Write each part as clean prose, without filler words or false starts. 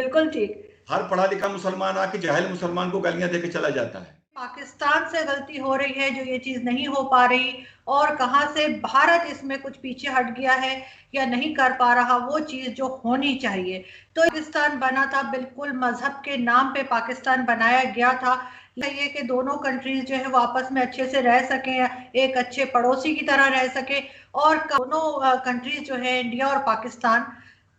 बिल्कुल ठीक। हर पढ़ा लिखा मुसलमान आके जाहिल मुसलमान को गालियां देके चला जाता है। पाकिस्तान से गलती हो रही है जो ये चीज नहीं हो पा रही, और कहां से भारत इसमें कुछ पीछे हट गया है या नहीं कर पा रहा वो चीज जो होनी चाहिए। तो पाकिस्तान बना था बिल्कुल मजहब के नाम पे पाकिस्तान बनाया गया था, ये कि दोनों कंट्रीज जो है वो आपस में अच्छे से रह सके, एक अच्छे पड़ोसी की तरह रह सके, और दोनों कंट्रीज जो है इंडिया और पाकिस्तान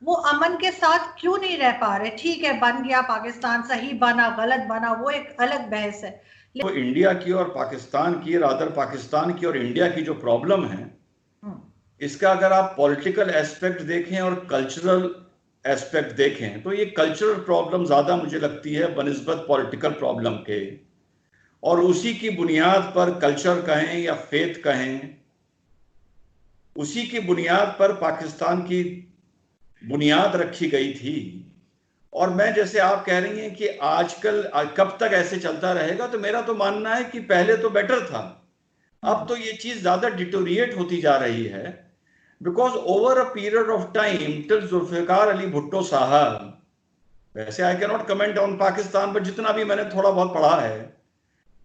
वो अमन के साथ क्यों नहीं रह पा रहे। ठीक है, बन गया पाकिस्तान, सही बना गलत बना वो एक अलग बहस है। तो इंडिया की और पाकिस्तान की, रादर पाकिस्तान की और इंडिया की जो प्रॉब्लम है, इसका अगर आप पॉलिटिकल एस्पेक्ट देखें और कल्चरल एस्पेक्ट देखें तो ये कल्चरल प्रॉब्लम ज्यादा मुझे लगती है बनिस्बत पॉलिटिकल प्रॉब्लम के, और उसी की बुनियाद पर कल्चर कहें या फेथ कहें, उसी की बुनियाद पर पाकिस्तान की बुनियाद रखी गई थी। और मैं, जैसे आप कह रही हैं कि आजकल कब तक ऐसे चलता रहेगा, तो मेरा तो मानना है कि पहले तो बेटर था, अब तो ये चीज ज्यादा डिटोरिएट होती जा रही है। Because over a period of time till Zulfikar Ali Bhutto साहब, वैसे I can not comment on Pakistan, but जितना भी मैंने थोड़ा बहुत पढ़ा है,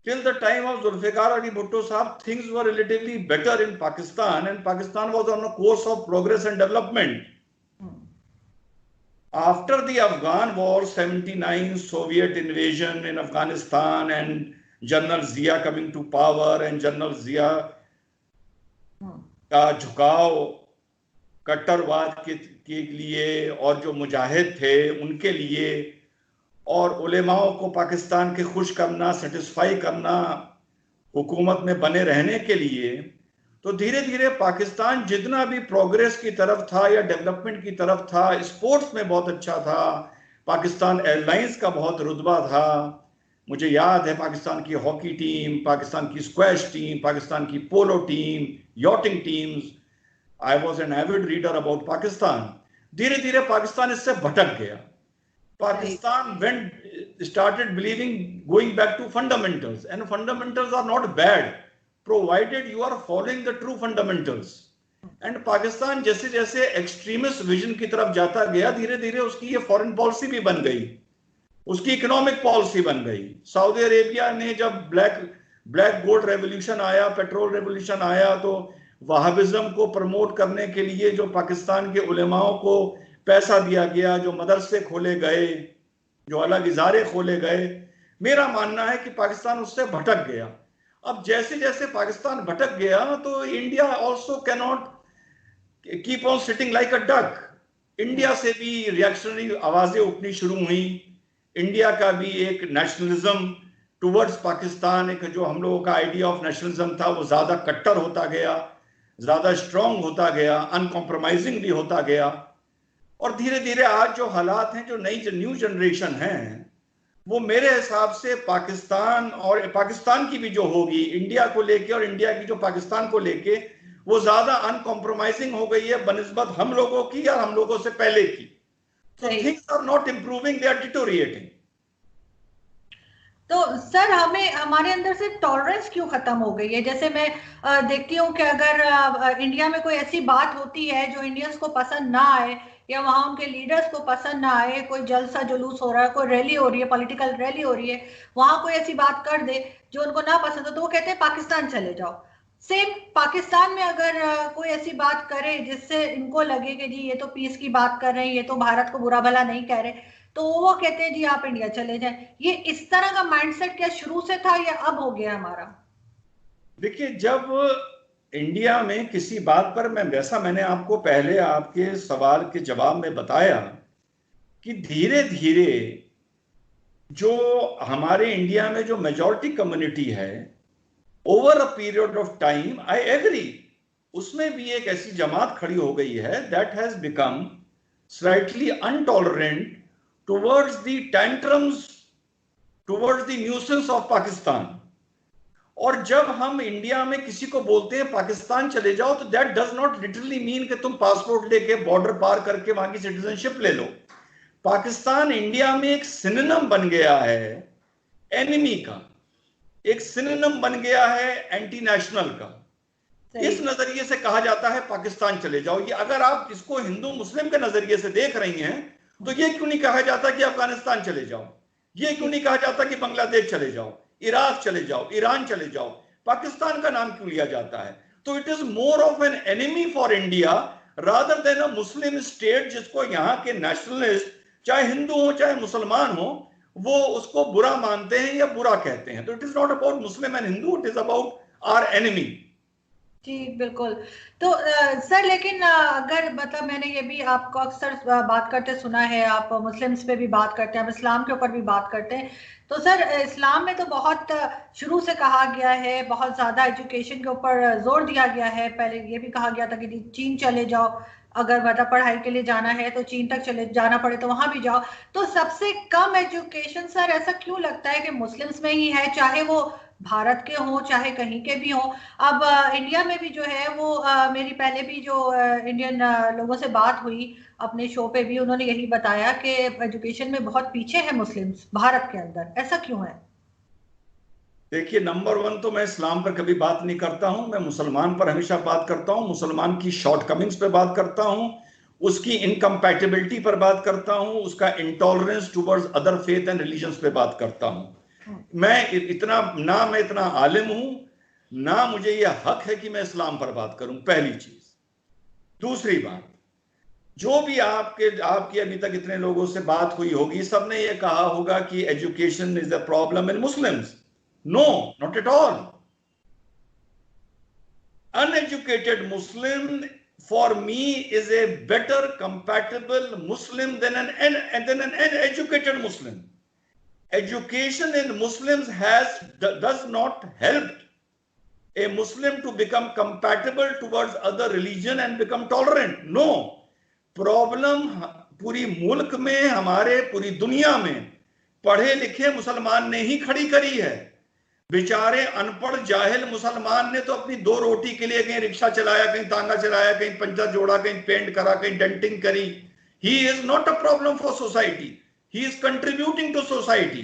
till the time of Zulfikar Ali Bhutto Sahab, things were relatively better in Pakistan, and Pakistan was on a course of progress and development. After the Afghan war, 79 Soviet invasion in Afghanistan and General Zia coming to power and General Zia का झुकाव कट्टरवाद के लिए और जो मुजाहिद थे उनके लिए, और उलेमाओं को पाकिस्तान के खुश करना, सेटिस्फाई करना हुकूमत में बने रहने के लिए, तो धीरे धीरे पाकिस्तान जितना भी प्रोग्रेस की तरफ था या डेवलपमेंट की तरफ था, स्पोर्ट्स में बहुत अच्छा था, पाकिस्तान एयरलाइंस का बहुत रुतबा था। मुझे याद है पाकिस्तान की हॉकी टीम, पाकिस्तान की स्क्वैश टीम, पाकिस्तान की polo team, yachting teams. I was an avid reader about Pakistan. धीरे धीरे पाकिस्तान इससे भटक गया। Pakistan started believing, going back to fundamentals, and fundamentals are not bad provided you are following the true fundamentals. And Pakistan जैसे जैसे extremist vision की तरफ जाता गया, धीरे धीरे उसकी ये फॉरेन पॉलिसी भी बन गई, उसकी इकोनॉमिक पॉलिसी बन गई। सऊदी अरेबिया ने जब ब्लैक गोल्ड रेवोल्यूशन आया, पेट्रोल रेवोल्यूशन आया, तो वहाबिज्म को प्रमोट करने के लिए जो पाकिस्तान के उलेमाओं को पैसा दिया गया, जो मदरसे खोले गए, जो अलग इजारे खोले गए, मेरा मानना है कि पाकिस्तान उससे भटक गया। अब जैसे जैसे पाकिस्तान भटक गया तो India also can not keep on sitting like a duck. India से भी रिएक्शनरी आवाजें उठनी शुरू हुई। इंडिया का भी एक नेशनलिज्म टुवर्ड्स पाकिस्तान, एक जो हम लोगों का आइडिया ऑफ नेशनलिज्म था, वो ज्यादा कट्टर होता गया, ज्यादा स्ट्रांग होता गया, अनकॉम्प्रोमाइजिंग भी होता गया। और धीरे धीरे आज जो हालात हैं, जो न्यू जनरेशन है, वो मेरे हिसाब से पाकिस्तान और पाकिस्तान की भी जो होगी इंडिया को लेके, और इंडिया की जो पाकिस्तान को लेके, वो ज्यादा अनकॉम्प्रोमाइजिंग हो गई है बनिस्बत हम लोगों की और हम लोगों से पहले की। तो things are not improving, they are deteriorating. तो सर, हमें हमारे अंदर से टॉलरेंस क्यों खत्म हो गई है? जैसे मैं देखती हूँ कि अगर इंडिया में कोई ऐसी बात होती है जो इंडियंस को पसंद ना आए, या वहां उनके लीडर्स को पसंद ना आए, कोई जलसा जुलूस हो रहा है, कोई रैली हो रही है, पॉलिटिकल रैली हो रही है, वहां कोई ऐसी बात कर दे जो उनको ना पसंद हो, तो वो कहते हैं पाकिस्तान चले जाओ। सेम पाकिस्तान में अगर कोई ऐसी बात करे जिससे इनको लगे कि जी ये तो पीस की बात कर रहे हैं, ये तो भारत को बुरा भला नहीं कह रहे, तो वो कहते हैं जी आप इंडिया चले जाएं। ये इस तरह का माइंडसेट क्या शुरू से था या अब हो गया हमारा? देखिए, जब इंडिया में किसी बात पर, मैंने आपको पहले आपके सवाल के जवाब में बताया कि धीरे धीरे जो हमारे इंडिया में जो मेजॉरिटी कम्युनिटी है, over a period of time, I agree, उसमें भी एक ऐसी जमात खड़ी हो गई है that has become slightly intolerant towards the tantrums, towards the nuisance of Pakistan. और जब हम इंडिया में किसी को बोलते हैं पाकिस्तान चले जाओ, तो that does not literally mean कि तुम पासपोर्ट लेके बॉर्डर पार करके वहां की सिटीजनशिप ले लो। पाकिस्तान इंडिया में एक सिनोनिम बन गया है एनिमी का, एक सिनोनिम बन गया है एंटी नेशनल का। इस नजरिए से कहा जाता है पाकिस्तान चले जाओ। ये अगर आप इसको हिंदू मुस्लिम के नजरिए से देख रही हैं तो ये क्यों नहीं कहा जाता कि अफगानिस्तान चले जाओ, ये क्यों नहीं कहा जाता कि बांग्लादेश चले जाओ, इराक चले जाओ, ईरान चले जाओ, पाकिस्तान का नाम क्यों लिया जाता है? तो it is more of an enemy for India rather than a Muslim state, जिसको यहाँ के नेशनलिस्ट चाहे हिंदू हो चाहे मुसलमान हो वो उसको बुरा मानते हैं या बुरा कहते हैं। तो it is not about Muslim and Hindu, it is about our enemy. जी बिल्कुल। तो सर लेकिन अगर मतलब मैंने ये भी आपको अक्सर बात करते सुना है, आप मुस्लिम्स पे भी बात करते हैं, आप इस्लाम के ऊपर भी बात करते हैं। तो सर इस्लाम में तो बहुत शुरू से कहा गया है, बहुत ज़्यादा एजुकेशन के ऊपर जोर दिया गया है। पहले ये भी कहा गया था कि चीन चले जाओ, अगर मतलब पढ़ाई के लिए जाना है तो चीन तक चले जाना पड़े तो वहां भी जाओ। तो सबसे कम एजुकेशन सर ऐसा क्यों लगता है कि मुस्लिम्स में ही है, चाहे वो भारत के हों चाहे कहीं के भी हों? अब इंडिया में भी जो है वो मेरी पहले भी जो इंडियन लोगों से बात हुई अपने शो पे भी, उन्होंने यही बताया कि एजुकेशन में बहुत पीछे है मुस्लिम्स भारत के अंदर। ऐसा क्यों है? देखिए, नंबर वन तो मैं इस्लाम पर कभी बात नहीं करता हूं, मैं मुसलमान पर हमेशा बात करता हूं, मुसलमान की शॉर्टकमिंग्स पे बात करता हूं, उसकी इनकम्पैटिबिलिटी पर बात करता हूं, उसका intolerance towards other faith and religions पे बात करता हूं। मैं इतना आलिम हूं, ना मुझे यह हक है कि मैं इस्लाम पर बात करूं, पहली चीज। दूसरी बात, जो भी आपकी अभी तक इतने लोगों से बात हुई होगी, सबने ये कहा होगा कि education is a problem in Muslims. No, not at all. Uneducated Muslim for me is a better compatible Muslim than an educated Muslim. Education in Muslims does not help a Muslim to become compatible towards other religion and become tolerant. No. Problem पूरी मुल्क में, हमारे पूरी दुनिया में पढ़े लिखे मुसलमान ने ही खड़ी करी है। बेचारे अनपढ़ जाहिल मुसलमान ने तो अपनी दो रोटी के लिए कहीं रिक्शा चलाया, कहीं तांगा चलाया, कहीं पंचर जोड़ा, कहीं पेंट करा, कहीं डेंटिंग करी। He is not a problem for society, he is contributing to society.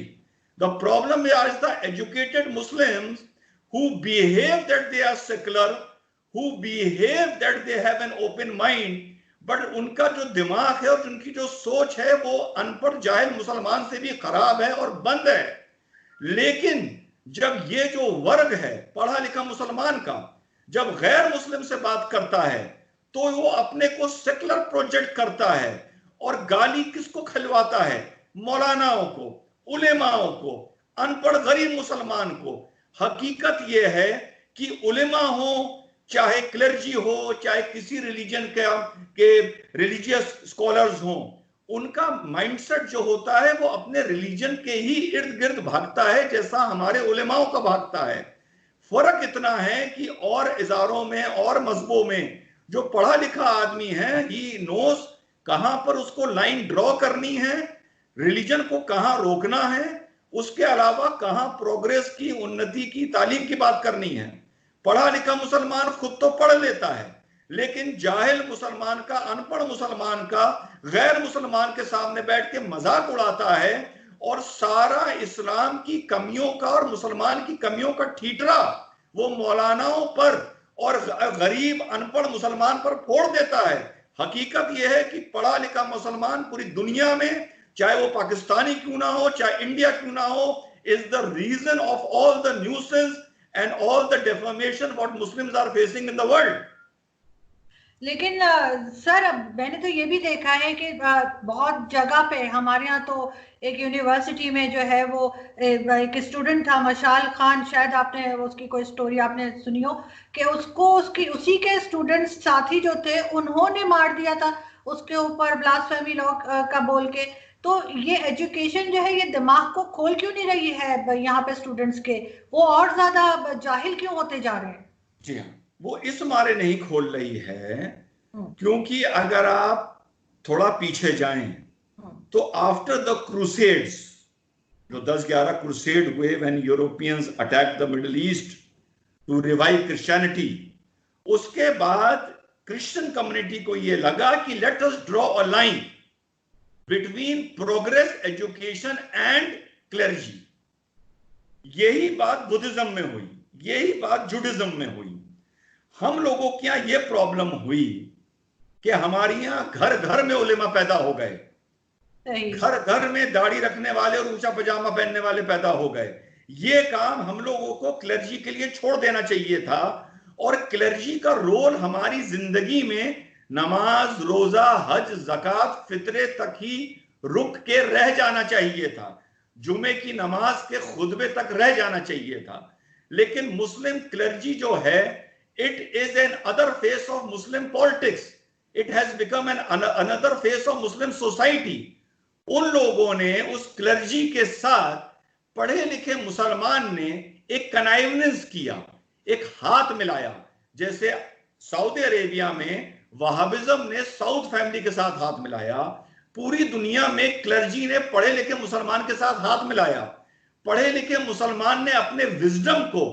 The problem is the educated Muslims who behave that they are secular, who behave that they have an open mind, but उनका जो दिमाग है और उनकी जो सोच है वो अनपढ़ जाहिल मुसलमान से भी खराब है और बंद है। लेकिन जब ये जो वर्ग है पढ़ा लिखा मुसलमान का, जब गैर मुस्लिम से बात करता है तो वो अपने को सेकुलर प्रोजेक्ट करता है और गाली किसको खिलवाता है? मौलानाओं को, उलेमाओं को, अनपढ़ गरीब मुसलमान को। हकीकत यह है कि उलेमा हो, चाहे क्लर्जी हो, चाहे किसी रिलीजन के रिलीजियस स्कॉलर्स हो, उनका माइंडसेट जो होता है वो अपने रिलीजन के ही इर्द गिर्द भागता है, जैसा हमारे उलेमाओं का भागता है। फर्क इतना है कि और इदारों में और मजहबों में जो पढ़ा लिखा आदमी है, ही नोस कहां पर उसको लाइन ड्रॉ करनी है, रिलीजन को कहां रोकना है, उसके अलावा कहां प्रोग्रेस की, उन्नति की, तालीम की बात करनी है। पढ़ा लिखा मुसलमान खुद तो पढ़ लेता है, लेकिन जाहिल मुसलमान का, अनपढ़ मुसलमान का गैर मुसलमान के सामने बैठ के मजाक उड़ाता है और सारा इस्लाम की कमियों का और मुसलमान की कमियों का ठीठरा वो मौलानाओं पर और गरीब अनपढ़ मुसलमान पर फोड़ देता है। हकीकत यह है कि पढ़ा लिखा मुसलमान पूरी दुनिया में, चाहे वो पाकिस्तानी क्यों ना हो, चाहे इंडिया क्यों ना हो, is the reason of all the nuisance and all the defamation what Muslims are facing in the world. लेकिन सर मैंने तो ये भी देखा है कि बहुत जगह पे हमारे यहाँ तो एक यूनिवर्सिटी में जो है वो एक स्टूडेंट था मशाल खान, शायद आपने उसकी कोई स्टोरी आपने सुनी हो कि उसको उसी के स्टूडेंट्स साथी जो थे उन्होंने मार दिया था उसके ऊपर ब्लास्फेमी लॉ का बोल के। तो ये एजुकेशन जो है ये दिमाग को खोल क्यों नहीं रही है यहाँ पे स्टूडेंट्स के? वो और ज्यादा जाहिल क्यों होते जा रहे हैं? जी हाँ, वो इस मारे नहीं खोल रही है क्योंकि अगर आप थोड़ा पीछे जाएं तो आफ्टर द क्रूसेड्स, जो 10-11 क्रूसेड हुए, when Europeans attack the Middle East to revive Christianity, उसके बाद क्रिश्चियन कम्युनिटी को यह लगा कि let us draw a line between progress, education and clergy. यही बात बुद्धिज्म में हुई, यही बात जुडिज्म में हुई। हम लोगों के यहां यह प्रॉब्लम हुई कि हमारे यहां घर घर में उलेमा पैदा हो गए, घर घर में दाढ़ी रखने वाले और ऊंचा पजामा पहनने वाले पैदा हो गए। ये काम हम लोगों को क्लर्जी के लिए छोड़ देना चाहिए था, और क्लर्जी का रोल हमारी जिंदगी में नमाज, रोजा, हज, ज़कात, फितरे तक ही रुक के रह जाना चाहिए था। जुमे की नमाज के खुतबे तक रह जाना चाहिए था। लेकिन मुस्लिम क्लर्जी जो है, it is an other face of Muslim politics, it has become an another face of Muslim society. उन लोगों ने, उस क्लर्जी के साथ पढ़े लिखे मुसलमान ने एक कनाइवनेंस किया, एक हाथ मिलाया। जैसे सऊदी अरेबिया में वहाबिज्म ने साउद फैमिली के साथ हाथ मिलाया, पूरी दुनिया में क्लर्जी ने पढ़े लिखे मुसलमान के साथ हाथ मिलाया। पढ़े लिखे मुसलमान ने अपने विजडम को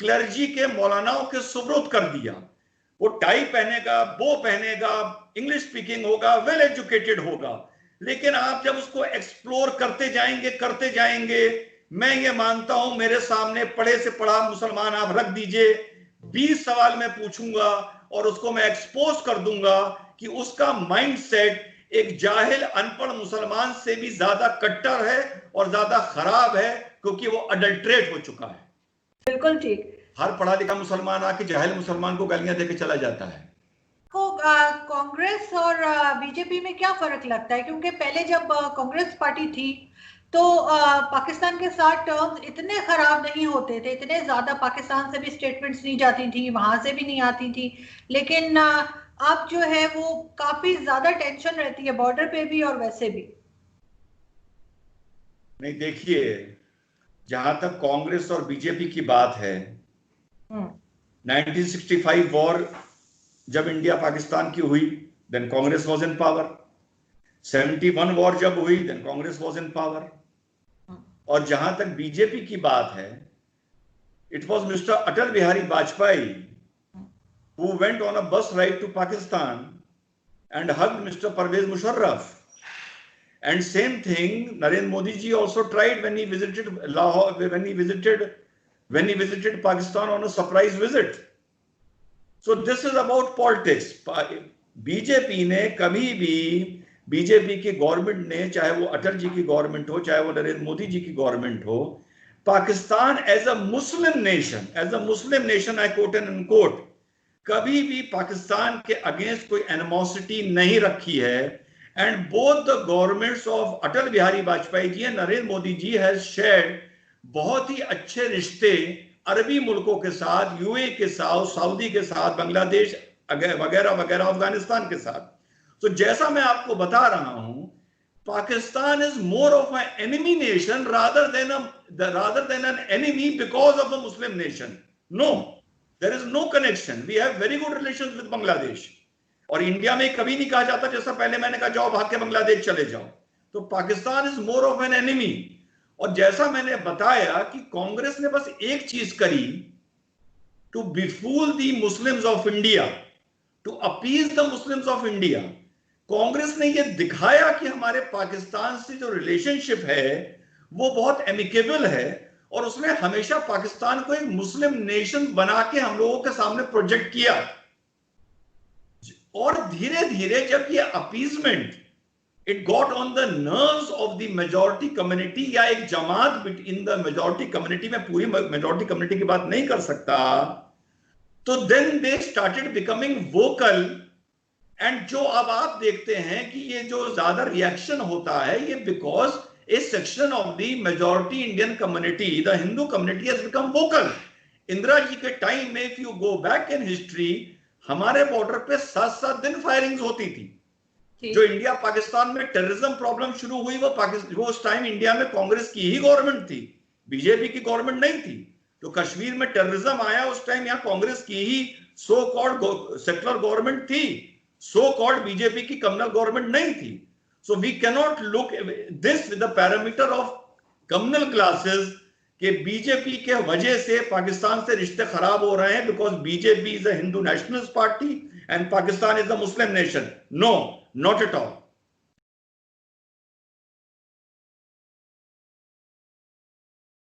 क्लर्जी के मौलानाओं के सुपुर्द कर दिया। वो टाई पहनेगा, बो पहनेगा, इंग्लिश स्पीकिंग होगा, वेल एजुकेटेड होगा। लेकिन आप जब उसको एक्सप्लोर करते जाएंगे, मैं ये मानता हूं, मेरे सामने पढ़े से पढ़ा मुसलमान आप रख दीजिए, 20 सवाल मैं पूछूंगा और उसको मैं एक्सपोज कर दूंगा कि उसका माइंडसेट एक जाहिल अनपढ़ मुसलमान से भी ज्यादा कट्टर है और ज्यादा खराब है, क्योंकि वो अडल्ट्रेट हो चुका है। बिल्कुल ठीक। हर पढ़ा लिखा मुसलमान आके जाहिल मुसलमान को गालियां देके चला जाता है। को कांग्रेस और बीजेपी में क्या फर्क लगता है? क्योंकि पहले जब कांग्रेस पार्टी थी तो पाकिस्तान के साथ टर्म्स इतने खराब नहीं होते थे, इतने ज्यादा पाकिस्तान से भी स्टेटमेंट्स नहीं जाती थी, वहां से भी नहीं आती थी। लेकिन अब जो है वो काफी ज्यादा टेंशन रहती है बॉर्डर पे भी और वैसे भी। नहीं, देखिए, जहां तक कांग्रेस और बीजेपी की बात है, 1965 वॉर जब इंडिया पाकिस्तान की हुई, then Congress was in power. 71 war जब हुई, then Congress was in power. और जहां तक बीजेपी की बात है, it was mister Atal Bihari Vajpayee who went on a bus ride to Pakistan and hugged Mr. Pervez Musharraf. And same thing, Narendra Modi ji also tried when he visited Lahore, when he visited Pakistan on a surprise visit. So this is about politics. BJP ने कभी भी, BJP की government ने, चाहे वो अटल जी की government हो, चाहे वो नरेंद्र मोदी जी की गवर्नमेंट हो, Pakistan as a Muslim nation, I quote and unquote, कभी भी पाकिस्तान के अगेंस्ट कोई एनिमोसिटी नहीं रखी है। And both the governments of Atal Bihari Vajpayee ji and Narendra Modi ji has shared बहुत ही अच्छे रिश्ते अरबी मुल्कों के साथ, यूएई के साथ, सऊदी के साथ, बांग्लादेश वगैरह वगैरह, अफगानिस्तान के साथ। तो जैसा मैं आपको बता रहा हूं, Pakistan is more of an enemy nation rather than an enemy because of a Muslim nation. No, there is no connection. We have very good relations with Bangladesh. और इंडिया में कभी नहीं कहा जाता, जैसा पहले मैंने कहा, जाओ भाग के बांग्लादेश चले जाओ। तो Pakistan is more of an enemy. और जैसा मैंने बताया कि कांग्रेस ने बस एक चीज करी, to befool the Muslims of India, to appease the Muslims of India. Congress ने यह दिखाया कि हमारे पाकिस्तान से जो रिलेशनशिप है वो बहुत एमिकेबल है, और उसने हमेशा पाकिस्तान को एक मुस्लिम नेशन बना के हम लोगों के सामने प्रोजेक्ट किया। और धीरे धीरे जब ये appeasement it got on the nerves of the majority community, या एक जमात इन द मेजॉरिटी कम्युनिटी, में पूरी मेजॉरिटी कम्युनिटी की बात नहीं कर सकता, तो then they started becoming vocal. And जो अब आप देखते हैं कि ये जो ज्यादा रिएक्शन होता है, ये because a section of the majority Indian community, the Hindu community, has become vocal. Indira ji के टाइम में, if you go back in history, हमारे बॉर्डर पे 7-7 दिन फायरिंग्स होती थी। जो इंडिया पाकिस्तान में टेररिज्म प्रॉब्लम शुरू हुई, वो उस टाइम इंडिया में कांग्रेस की ही गवर्नमेंट थी, बीजेपी की गवर्नमेंट नहीं थी। तो कश्मीर में टेररिज्म आया, उस टाइम यहाँ कांग्रेस की ही सो कॉल्ड सेक्युलर गवर्नमेंट थी, सो कॉल्ड बीजेपी की कम्युनल गवर्नमेंट नहीं थी। So we cannot look this with the parameter of communal classes कि बीजेपी के वजह से पाकिस्तान से रिश्ते खराब हो रहे हैं, because BJP is a Hindu nationalist party and Pakistan is a Muslim nation. No, not at all.